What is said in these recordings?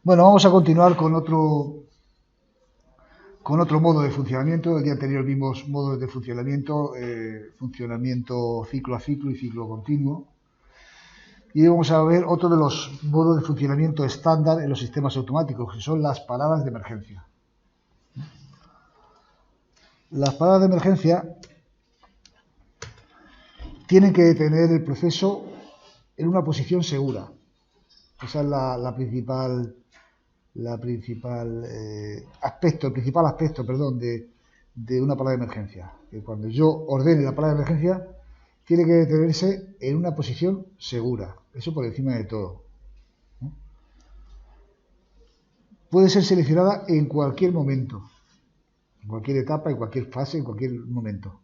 Bueno, vamos a continuar con otro modo de funcionamiento. El día anterior vimos modos de funcionamiento, funcionamiento ciclo a ciclo y ciclo continuo. Y hoy vamos a ver otro de los modos de funcionamiento estándar en los sistemas automáticos, que son las paradas de emergencia. Las paradas de emergencia tienen que detener el proceso en una posición segura. Esa es el principal aspecto, perdón, de una parada de emergencia. Que cuando yo ordene la parada de emergencia, tiene que detenerse en una posición segura. Eso por encima de todo. Puede ser seleccionada en cualquier momento, en cualquier etapa, en cualquier fase, en cualquier momento.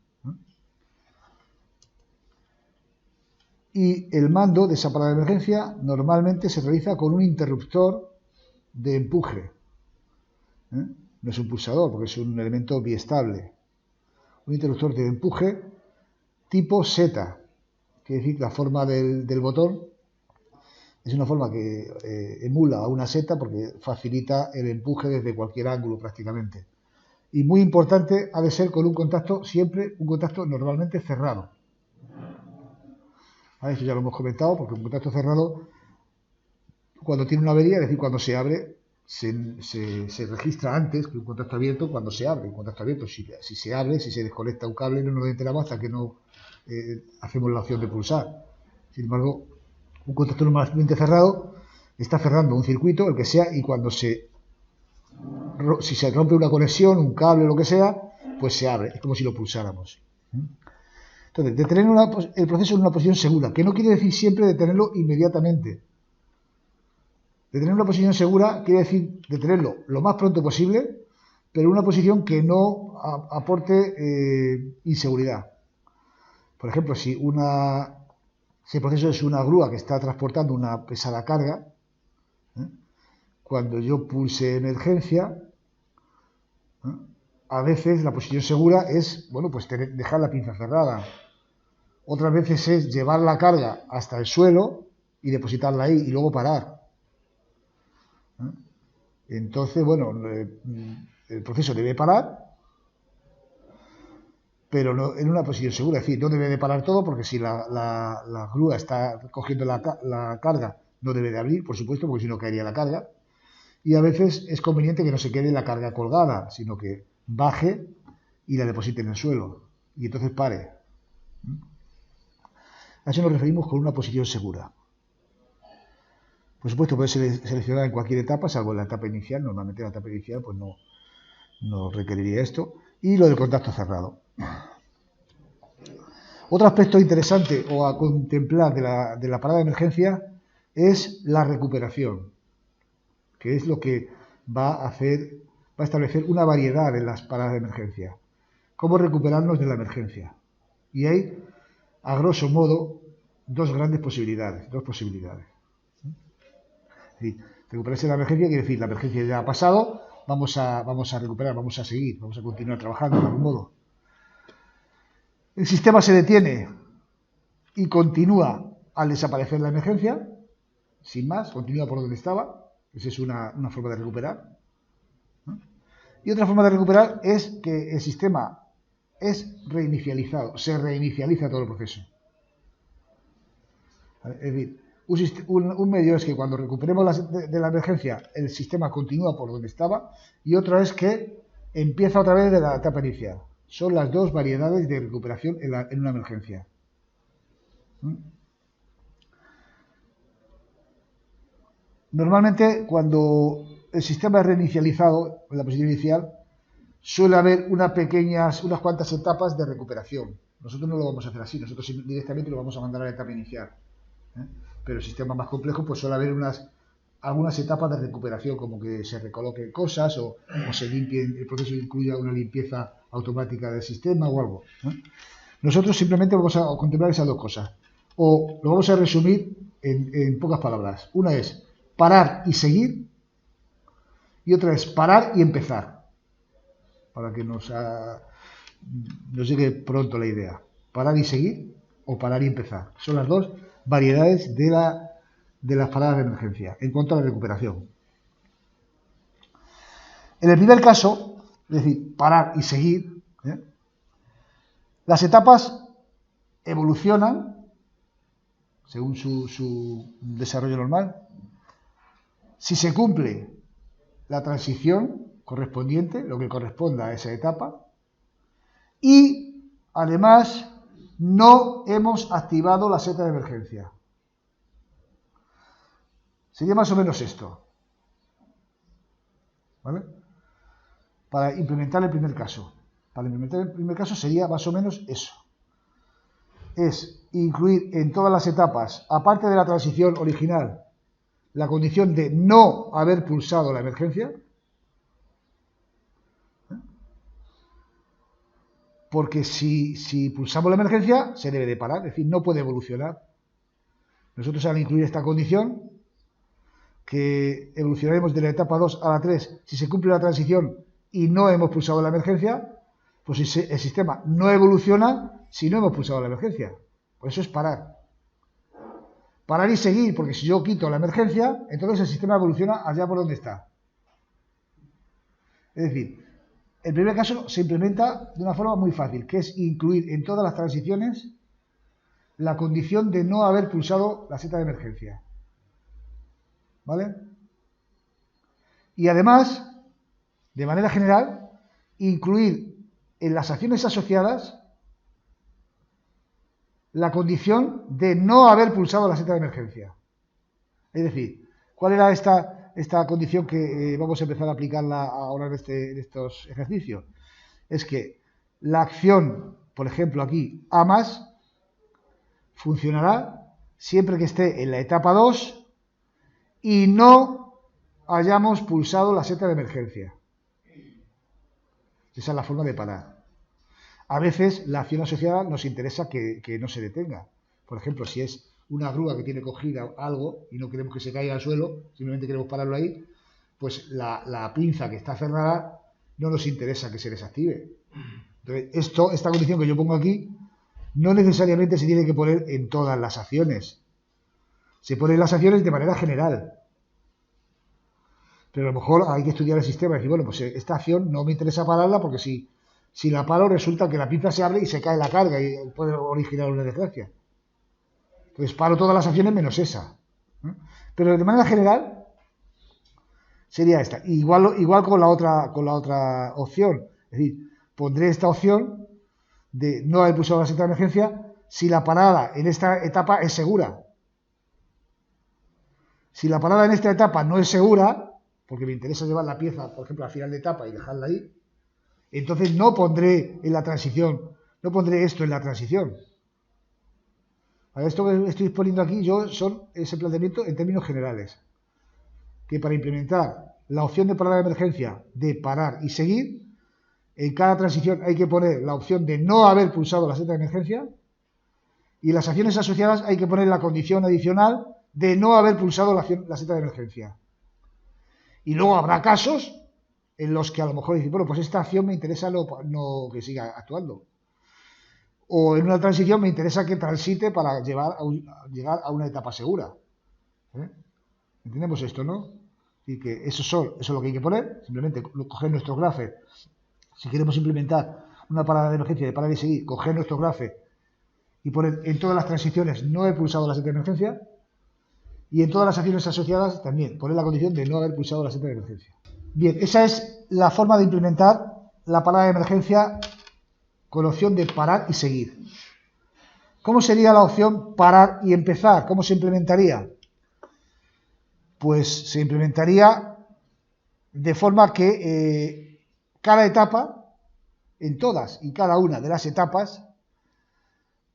Y el mando de esa parada de emergencia normalmente se realiza con un interruptor de empuje. No es un pulsador, porque es un elemento biestable. Un interruptor de empuje tipo seta, quiere decir la forma del botón es una forma que emula a una seta porque facilita el empuje desde cualquier ángulo prácticamente. Y muy importante, ha de ser con un contacto, siempre un contacto normalmente cerrado. Esto ya lo hemos comentado, porque un contacto cerrado, cuando tiene una avería, es decir, cuando se abre, se registra antes que un contacto abierto cuando se abre. Un contacto abierto, si se abre, si se desconecta un cable, no nos enteramos hasta que no hacemos la opción de pulsar. Sin embargo, un contacto normalmente cerrado está cerrando un circuito, el que sea, y cuando si se rompe una conexión, un cable o lo que sea, pues se abre. Es como si lo pulsáramos. Entonces, detener el proceso en una posición segura, que no quiere decir siempre detenerlo inmediatamente. Detener una posición segura quiere decir detenerlo lo más pronto posible, pero en una posición que no aporte inseguridad. Por ejemplo, si el proceso es una grúa que está transportando una pesada carga, cuando yo pulse emergencia, a veces la posición segura es, bueno, pues dejar la pinza cerrada. Otras veces es llevar la carga hasta el suelo y depositarla ahí y luego parar. Entonces, bueno, el proceso debe parar, pero no en una posición segura. Es decir, no debe de parar todo porque si la grúa está cogiendo la carga, no debe de abrir, por supuesto, porque si no caería la carga. Y a veces es conveniente que no se quede la carga colgada, sino que baje y la deposite en el suelo. Y entonces pare. A eso nos referimos con una posición segura. Por supuesto, puede ser seleccionada en cualquier etapa, salvo en la etapa inicial. Normalmente en la etapa inicial pues no requeriría esto. Y lo del contacto cerrado. Otro aspecto interesante o a contemplar de la parada de emergencia es la recuperación, que es lo que va a establecer una variedad en las paradas de emergencia. Cómo recuperarnos de la emergencia. Y hay, a grosso modo, dos posibilidades. Es decir, recuperarse de la emergencia quiere decir, la emergencia ya ha pasado, vamos a recuperar, vamos a seguir, vamos a continuar trabajando de algún modo. El sistema se detiene y continúa al desaparecer la emergencia, sin más, continúa por donde estaba. Esa es una forma de recuperar. Y otra forma de recuperar es que el sistema es reinicializado, se reinicializa todo el proceso. Es decir, un medio es que cuando recuperemos de la emergencia, el sistema continúa por donde estaba, y otro es que empieza otra vez de la etapa inicial. Son las dos variedades de recuperación en una emergencia. Normalmente, cuando el sistema es reinicializado en la posición inicial, suele haber unas cuantas etapas de recuperación. Nosotros no lo vamos a hacer así, nosotros directamente lo vamos a mandar a la etapa inicial. Pero el sistema más complejo, pues suele haber algunas etapas de recuperación, como que se recoloquen cosas o se limpien, el proceso incluya una limpieza automática del sistema o algo. Nosotros simplemente vamos a contemplar esas dos cosas. O lo vamos a resumir en pocas palabras. Una es parar y seguir, y otra es parar y empezar, para que nos llegue pronto la idea. Parar y seguir o parar y empezar. Son las dos variedades de las paradas de emergencia en cuanto a la recuperación. En el primer caso, es decir, parar y seguir, las etapas evolucionan según su desarrollo normal. Si se cumple la transición correspondiente, lo que corresponda a esa etapa, y además no hemos activado la seta de emergencia. Sería más o menos esto, ¿vale? Para implementar el primer caso. Para implementar el primer caso sería más o menos eso. Es incluir en todas las etapas, aparte de la transición original, la condición de no haber pulsado la emergencia, porque si pulsamos la emergencia se debe de parar, es decir, no puede evolucionar. Nosotros al incluir esta condición, que evolucionaremos de la etapa 2 a la 3, si se cumple la transición y no hemos pulsado la emergencia, pues el sistema no evoluciona si no hemos pulsado la emergencia. Por eso es parar. Parar y seguir, porque si yo quito la emergencia, entonces el sistema evoluciona allá por donde está. Es decir, el primer caso se implementa de una forma muy fácil, que es incluir en todas las transiciones la condición de no haber pulsado la seta de emergencia. ¿Vale? Y además, de manera general, incluir en las acciones asociadas la condición de no haber pulsado la seta de emergencia. Es decir, ¿cuál era esta condición que vamos a empezar a aplicarla ahora en estos ejercicios? Es que la acción, por ejemplo aquí, A+, funcionará siempre que esté en la etapa 2 y no hayamos pulsado la seta de emergencia. Esa es la forma de parar. A veces la acción asociada nos interesa que no se detenga. Por ejemplo, si es una grúa que tiene cogida algo y no queremos que se caiga al suelo, simplemente queremos pararlo ahí, pues la pinza que está cerrada no nos interesa que se desactive. Entonces, esta condición que yo pongo aquí no necesariamente se tiene que poner en todas las acciones. Se pone en las acciones de manera general. Pero a lo mejor hay que estudiar el sistema y decir, bueno, pues esta acción no me interesa pararla porque si la paro resulta que la pinza se abre y se cae la carga y puede originar una desgracia. Entonces paro todas las acciones menos esa. Pero de manera general sería esta. Igual con la otra opción. Es decir, pondré esta opción de no haber pulsado la seta de emergencia si la parada en esta etapa es segura. Si la parada en esta etapa no es segura, porque me interesa llevar la pieza, por ejemplo, al final de etapa y dejarla ahí, entonces no pondré en la transición, no pondré esto en la transición. Esto que estoy poniendo aquí son ese planteamiento en términos generales. Que para implementar la opción de parada de emergencia, de parar y seguir, en cada transición hay que poner la opción de no haber pulsado la seta de emergencia y en las acciones asociadas hay que poner la condición adicional de no haber pulsado la seta de emergencia. Y luego habrá casos en los que a lo mejor dicen, bueno, pues esta acción me interesa no que siga actuando. O en una transición me interesa que transite para llegar a una etapa segura. ¿Entendemos esto, no? Y que eso es lo que hay que poner, simplemente coger nuestro graph. Si queremos implementar una parada de emergencia de parar y seguir, coger nuestro graph y poner en todas las transiciones no he pulsado la seta de emergencia y en todas las acciones asociadas también poner la condición de no haber pulsado la seta de emergencia. Bien, esa es la forma de implementar la parada de emergencia con opción de parar y seguir. ¿Cómo sería la opción parar y empezar? ¿Cómo se implementaría? Pues se implementaría de forma que cada etapa, en todas y cada una de las etapas,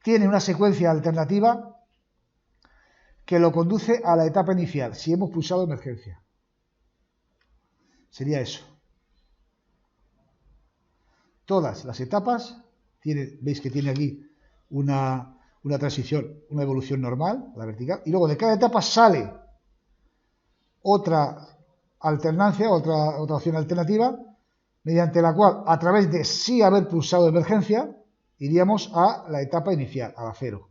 tiene una secuencia alternativa que lo conduce a la etapa inicial, si hemos pulsado emergencia. Sería eso. Todas las etapas, veis que tiene aquí una transición, una evolución normal, la vertical, y luego de cada etapa sale otra alternancia, otra opción alternativa, mediante la cual, a través de sí haber pulsado emergencia, iríamos a la etapa inicial, a la 0.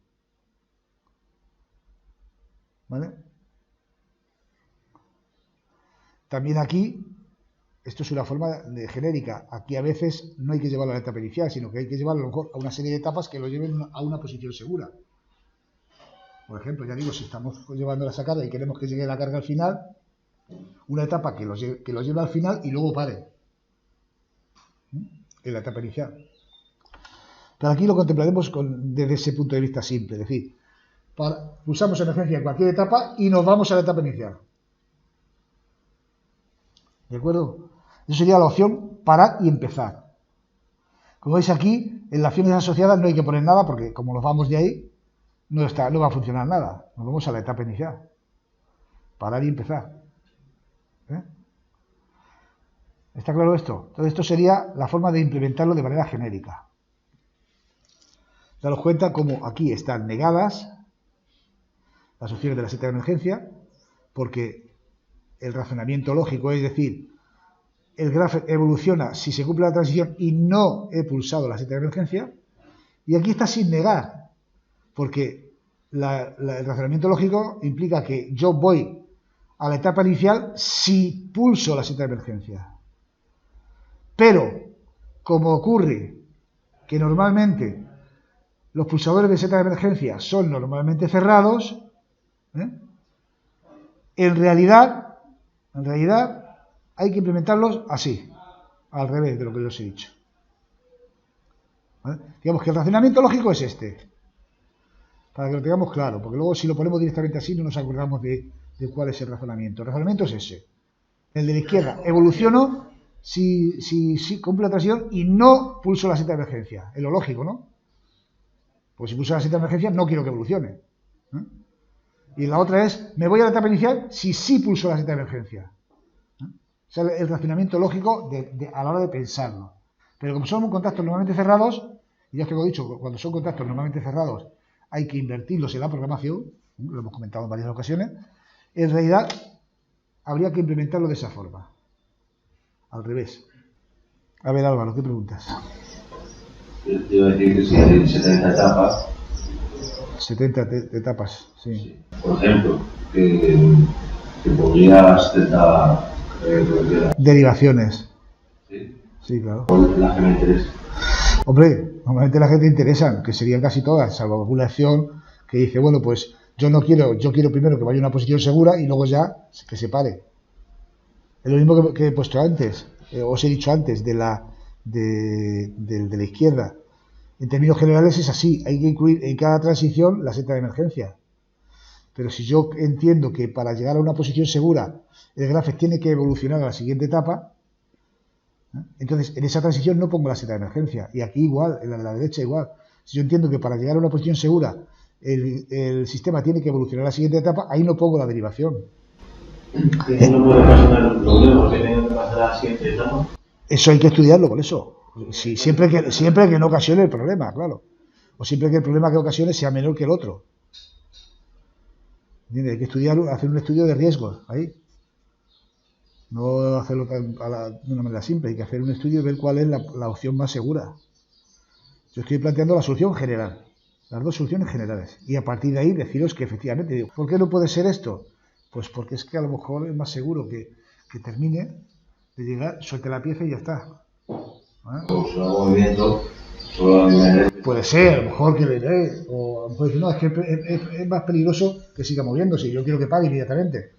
¿Vale? También aquí Esto es una forma genérica. Aquí a veces no hay que llevarlo a la etapa inicial, sino que hay que llevarlo a lo mejor a una serie de etapas que lo lleven a una posición segura. Por ejemplo, ya digo, si estamos llevando esa carga y queremos que llegue la carga al final, una etapa que lo lleve al final y luego pare en la etapa inicial. Pero aquí lo contemplaremos desde ese punto de vista simple, es decir, pulsamos emergencia en cualquier etapa y nos vamos a la etapa inicial. ¿De acuerdo? Eso sería la opción parar y empezar. Como veis aquí, en las acciones asociadas no hay que poner nada porque como nos vamos de ahí, no va a funcionar nada. Nos vamos a la etapa inicial. Parar y empezar. ¿Está claro esto? Entonces esto sería la forma de implementarlo de manera genérica. Daros cuenta como aquí están negadas las opciones de la seta de emergencia, porque el razonamiento lógico es decir, el graph evoluciona si se cumple la transición y no he pulsado la seta de emergencia, y aquí está sin negar, porque el razonamiento lógico implica que yo voy a la etapa inicial si pulso la seta de emergencia. Pero, como ocurre que normalmente los pulsadores de seta de emergencia son normalmente cerrados, en realidad hay que implementarlos así, al revés de lo que yo os he dicho. ¿Vale? Digamos que el razonamiento lógico es este, para que lo tengamos claro, porque luego si lo ponemos directamente así no nos acordamos de cuál es el razonamiento. El razonamiento es ese. El de la izquierda, evoluciono si cumple la transición y no pulso la seta de emergencia. Es lo lógico, ¿no? Pues si pulso la seta de emergencia no quiero que evolucione. Y la otra es, me voy a la etapa inicial si sí pulso la seta de emergencia. O sea, el razonamiento lógico a la hora de pensarlo. Pero como son contactos normalmente cerrados, y ya os tengo dicho, cuando son contactos normalmente cerrados hay que invertirlos en la programación, lo hemos comentado en varias ocasiones, en realidad habría que implementarlo de esa forma. Al revés. A ver, Álvaro, ¿qué preguntas? Yo iba a decir que si hay 70 etapas. 70 etapas, sí. Por ejemplo, que podrías tentar derivaciones. Sí. Sí, claro. Por las que me interesan. Hombre, normalmente la gente interesa, que serían casi todas, salvo alguna acción que dice, bueno, pues yo quiero primero que vaya a una posición segura y luego ya que se pare. Es lo mismo que he puesto antes, os he dicho antes, de la izquierda. En términos generales es así, hay que incluir en cada transición la seta de emergencia. Pero si yo entiendo que para llegar a una posición segura el graph tiene que evolucionar a la siguiente etapa, entonces en esa transición no pongo la seta de emergencia. Y aquí igual, en la de la derecha igual. Si yo entiendo que para llegar a una posición segura el sistema tiene que evolucionar a la siguiente etapa, ahí no pongo la derivación. ¿Y no puede ocasionar un problema que tenga que pasar a la siguiente etapa? Eso hay que estudiarlo, por eso. Sí, siempre que no ocasione el problema, claro. O siempre que el problema que ocasione sea menor que el otro. ¿Entiendes? Hay que hacer un estudio de riesgos ahí. No hacerlo de una manera simple, hay que hacer un estudio y ver cuál es la opción más segura. Yo estoy planteando la solución general, las dos soluciones generales. Y a partir de ahí deciros que efectivamente, digo, ¿por qué no puede ser esto? Pues porque es que a lo mejor es más seguro que termine de llegar, suelte la pieza y ya está. Pues un movimiento, puede ser, a lo mejor que o a lo mejor decir, no, es que es más peligroso que siga moviéndose, yo quiero que pare inmediatamente,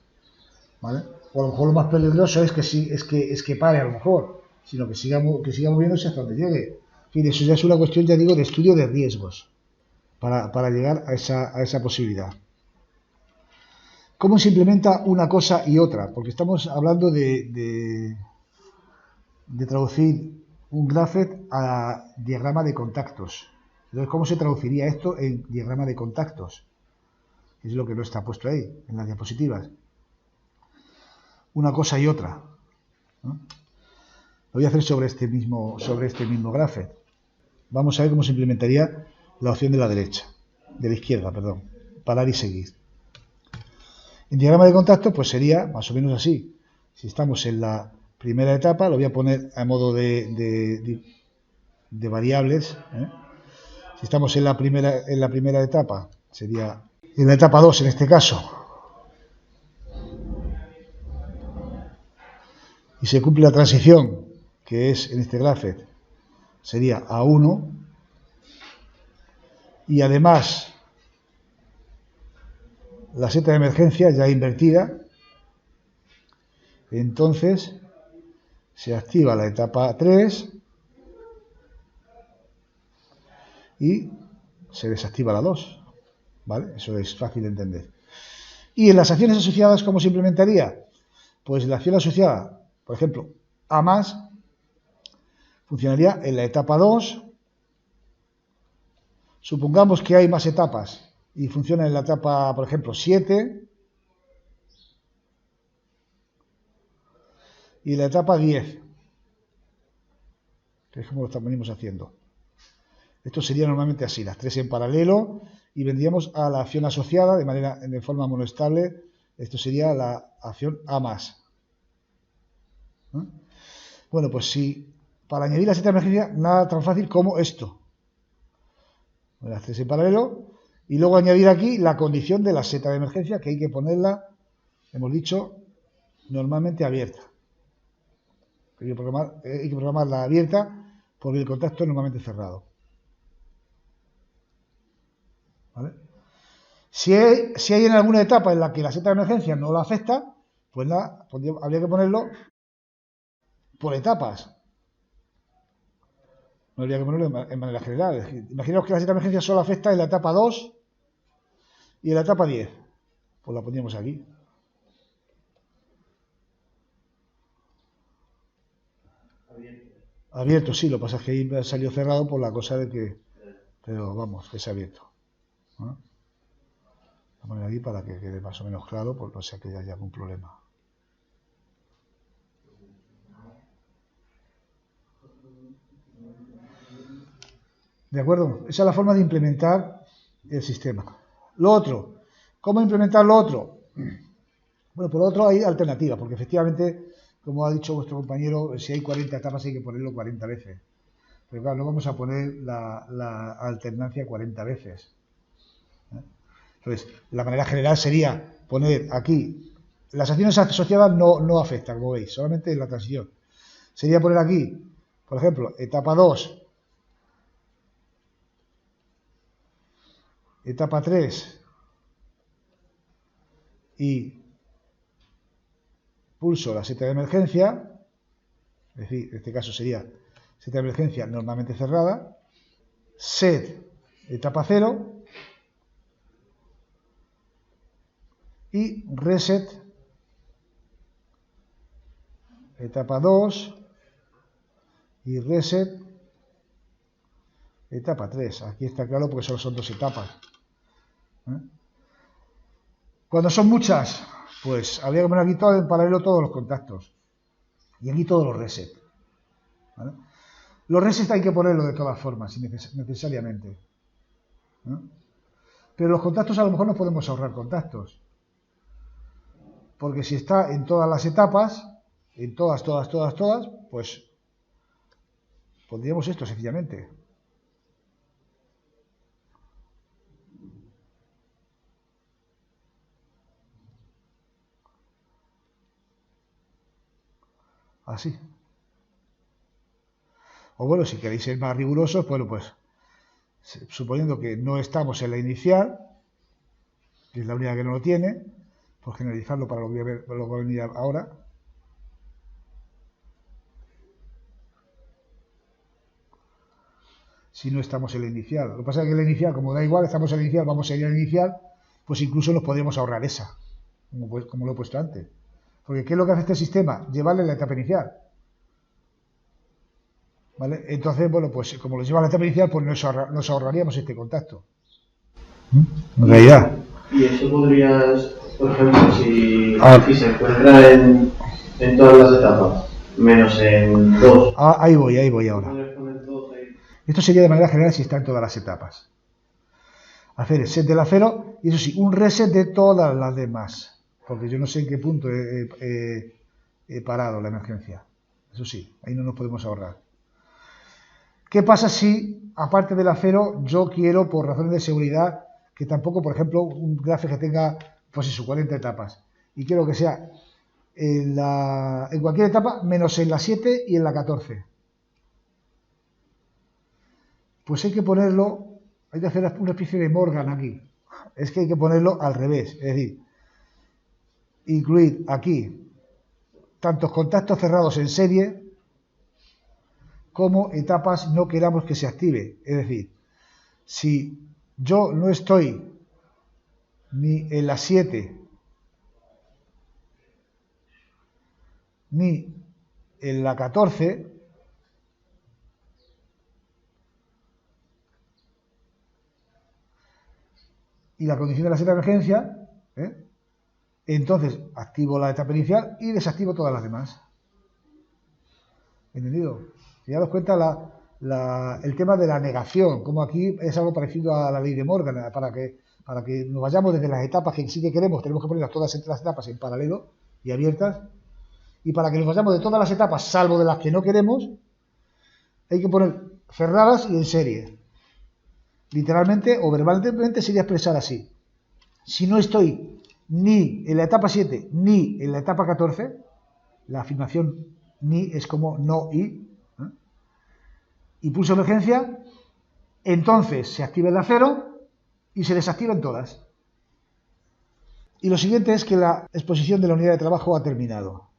¿vale? O a lo mejor lo más peligroso es que pare a lo mejor, sino que siga moviéndose hasta donde llegue. En fin, eso ya es una cuestión, ya digo, de estudio de riesgos para llegar a esa posibilidad. ¿Cómo se implementa una cosa y otra? Porque estamos hablando de traducir un graphet a diagrama de contactos. Entonces, ¿cómo se traduciría esto en diagrama de contactos? Es lo que no está puesto ahí, en las diapositivas. Una cosa y otra, ¿no? Lo voy a hacer sobre este mismo graphet. Vamos a ver cómo se implementaría la opción de la izquierda, perdón, parar y seguir. En diagrama de contactos, pues sería más o menos así. Si estamos en la primera etapa, lo voy a poner a modo de variables. Si estamos en la primera etapa, sería en la etapa 2 en este caso. y se cumple la transición, que es en este graph, sería A1, y además la seta de emergencia ya invertida, entonces se activa la etapa 3 y se desactiva la 2, ¿vale? Eso es fácil de entender. Y en las acciones asociadas, ¿cómo se implementaría? Pues la acción asociada, por ejemplo, A más, funcionaría en la etapa 2. Supongamos que hay más etapas y funciona en la etapa, por ejemplo, 7 y la etapa 10, que es como lo venimos haciendo. Esto sería normalmente así, las 3 en paralelo, y vendríamos a la acción asociada de forma monoestable. Esto sería la acción A más. ¿Eh? Bueno, pues si para añadir la seta de emergencia, nada tan fácil como esto. Las 3 en paralelo, y luego añadir aquí la condición de la seta de emergencia, que hay que ponerla, hemos dicho, normalmente abierta. Hay que programarla abierta porque el contacto es normalmente cerrado. ¿Vale? Si hay en alguna etapa en la que la seta de emergencia no la afecta, pues nada, habría que ponerlo por etapas. No habría que ponerlo en manera general. Es decir, imaginaos que la seta de emergencia solo afecta en la etapa 2 y en la etapa 10. Pues la poníamos aquí. Abierto, sí, lo que pasa es que ahí salió cerrado por la cosa de que... Pero vamos, que es abierto. ¿No? Voy a poner aquí para que quede más o menos claro, por no sea que haya algún problema. ¿De acuerdo? Esa es la forma de implementar el sistema. Lo otro, ¿cómo implementar lo otro? Bueno, por lo otro hay alternativas, porque efectivamente, como ha dicho vuestro compañero, si hay 40 etapas hay que ponerlo 40 veces. Pero claro, no vamos a poner la alternancia 40 veces. Entonces, la manera general sería poner aquí, las acciones asociadas no afectan, como veis, solamente la transición. Sería poner aquí, por ejemplo, etapa 2, etapa 3 y pulso la seta de emergencia, es decir, en este caso sería seta de emergencia normalmente cerrada, set etapa 0 y reset etapa 2 y reset etapa 3. Aquí está claro porque solo son 2 etapas. Cuando son muchas, pues habría que poner aquí todo en paralelo todos los contactos y aquí todos los resets. ¿Vale? Los resets hay que ponerlo de todas formas, necesariamente. ¿No? Pero los contactos a lo mejor no podemos ahorrar contactos. Porque si está en todas las etapas, en todas, pues pondríamos esto sencillamente. Así. O bueno, si queréis ser más rigurosos, bueno, pues suponiendo que no estamos en la inicial, que es la única que no lo tiene, por generalizarlo para lo que va a venir ahora. Si no estamos en la inicial. Lo que pasa es que en la inicial, como da igual, estamos en la inicial, vamos a ir a la inicial, pues incluso nos podríamos ahorrar esa, como lo he puesto antes. Porque ¿qué es lo que hace este sistema? Llevarle la etapa inicial. ¿Vale? Entonces, bueno, pues como lo lleva a la etapa inicial, pues nos ahorraríamos este contacto. En realidad. Y eso podrías, por ejemplo, si se encuentra en todas las etapas, menos en 2. Ahí voy ahora. Esto sería de manera general si está en todas las etapas. Hacer el set de la 0 y eso sí, un reset de todas las demás. Porque yo no sé en qué punto he parado la emergencia. Eso sí, ahí no nos podemos ahorrar. ¿Qué pasa si, aparte de la 0, yo quiero, por razones de seguridad, que tampoco, por ejemplo, un gráfico que tenga, pues eso, 40 etapas, y quiero que sea en cualquier etapa, menos en la 7 y en la 14. Pues hay que ponerlo, hay que hacer una especie de Morgan aquí. Es que hay que ponerlo al revés, es decir, incluir aquí tantos contactos cerrados en serie como etapas no queramos que se active. Es decir, si yo no estoy ni en la 7 ni en la 14, y la condición de la seta de emergencia, entonces activo la etapa inicial y desactivo todas las demás. ¿Entendido? Si ya os cuenta el tema de la negación, como aquí es algo parecido a la ley de Morgan, para que nos vayamos desde las etapas que sí que queremos, tenemos que ponerlas todas entre las etapas en paralelo y abiertas, y para que nos vayamos de todas las etapas, salvo de las que no queremos, hay que poner cerradas y en serie. Literalmente o verbalmente sería expresar así: si no estoy ni en la etapa 7 ni en la etapa 14, la afirmación ni es como no y pulso emergencia, entonces se activa la 0 y se desactivan todas. Y lo siguiente es que la exposición de la unidad de trabajo ha terminado.